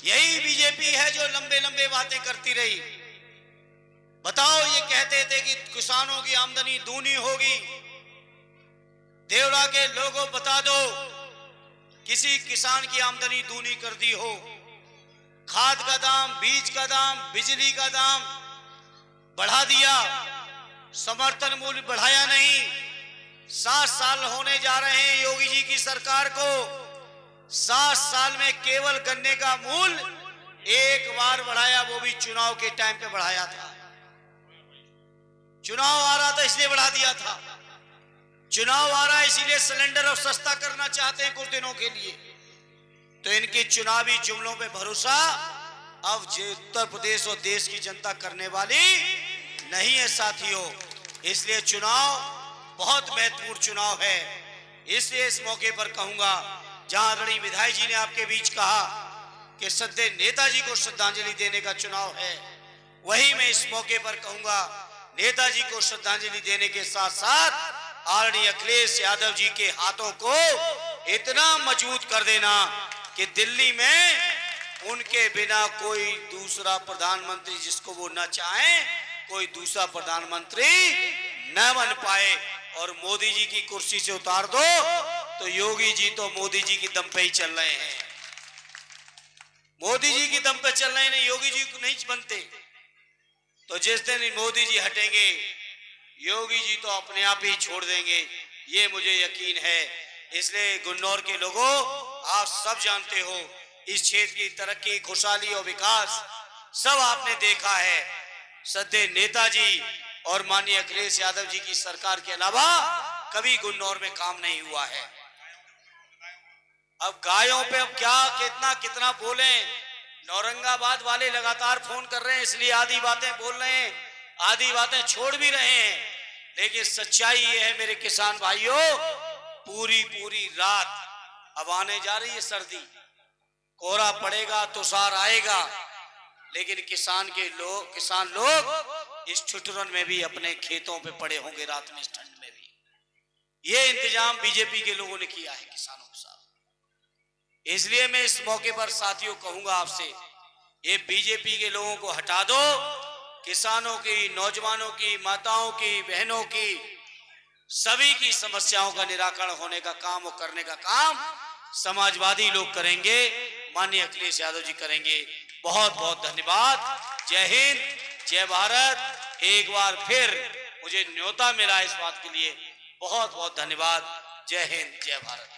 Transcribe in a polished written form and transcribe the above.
यही बीजेपी है जो लंबे लंबे बातें करती रही। बताओ, ये कहते थे कि किसानों की आमदनी दूनी होगी। देवरा के लोगों बता दो किसी किसान की आमदनी दूनी कर दी हो। खाद का दाम, बीज का दाम, बिजली का दाम बढ़ा दिया, समर्थन मूल्य बढ़ाया नहीं। 7 साल होने जा रहे हैं योगी जी की सरकार को। 7 साल में केवल गन्ने का मूल्य एक बार बढ़ाया, वो भी चुनाव के टाइम पे बढ़ाया था। चुनाव आ रहा था इसलिए बढ़ा दिया था। चुनाव आ रहा है इसीलिए सिलेंडर अब सस्ता करना चाहते हैं कुछ दिनों के लिए। तो इनके चुनावी जुमलों पे भरोसा अब उत्तर प्रदेश और देश की जनता करने वाली नहीं है साथियों। इसलिए चुनाव बहुत महत्वपूर्ण चुनाव है। इसलिए इस मौके पर कहूंगा, जहां आदरणीय विधायक जी ने आपके बीच कहा कि सद्य नेताजी को श्रद्धांजलि देने का चुनाव है, वही मैं इस मौके पर कहूंगा, नेताजी को श्रद्धांजलि देने के साथ साथ आदरणीय अखिलेश यादव जी के हाथों को इतना मजबूत कर देना कि दिल्ली में उनके बिना कोई दूसरा प्रधानमंत्री, जिसको वो न चाहे, कोई दूसरा प्रधानमंत्री न बन पाए। और मोदी जी की कुर्सी से उतार दो तो योगी जी तो मोदी जी की दम पे ही चल रहे हैं। मोदी जी की दम पे चल रहे हैं, योगी जी को नहीं बनते। तो जिस दिन मोदी जी हटेंगे, योगी जी तो अपने आप ही छोड़ देंगे, ये मुझे यकीन है। इसलिए गुन्नौर के लोगों, आप सब जानते हो, इस क्षेत्र की तरक्की, खुशहाली और विकास सब आपने देखा है। सद्य नेताजी और माननीय अखिलेश यादव जी की सरकार के अलावा कभी गुन्नौर में काम नहीं हुआ है। अब गायों पे अब क्या कितना बोले। औरंगाबाद वाले लगातार फोन कर रहे हैं, इसलिए आधी बातें बोल रहे हैं, आधी बातें छोड़ भी रहे हैं। लेकिन सच्चाई ये है मेरे किसान भाइयों, पूरी रात अब आने जा रही है सर्दी, कोहरा पड़ेगा, तुषार आएगा, लेकिन किसान लोग इस ठिठुरन में भी अपने खेतों पे पड़े होंगे रात में, इस ठंड में भी। ये इंतजाम बीजेपी के लोगों ने किया है किसानों के साथ। इसलिए मैं इस मौके पर साथियों कहूंगा आपसे, ये बीजेपी के लोगों को हटा दो। किसानों की, नौजवानों की, माताओं की, बहनों की, सभी की समस्याओं का निराकरण होने का काम और करने का काम समाजवादी लोग करेंगे, माननीय अखिलेश यादव जी करेंगे। बहुत बहुत धन्यवाद। जय हिंद, जय भारत। एक बार फिर मुझे न्योता मिला इस बात के लिए बहुत बहुत धन्यवाद। जय हिंद, जय भारत।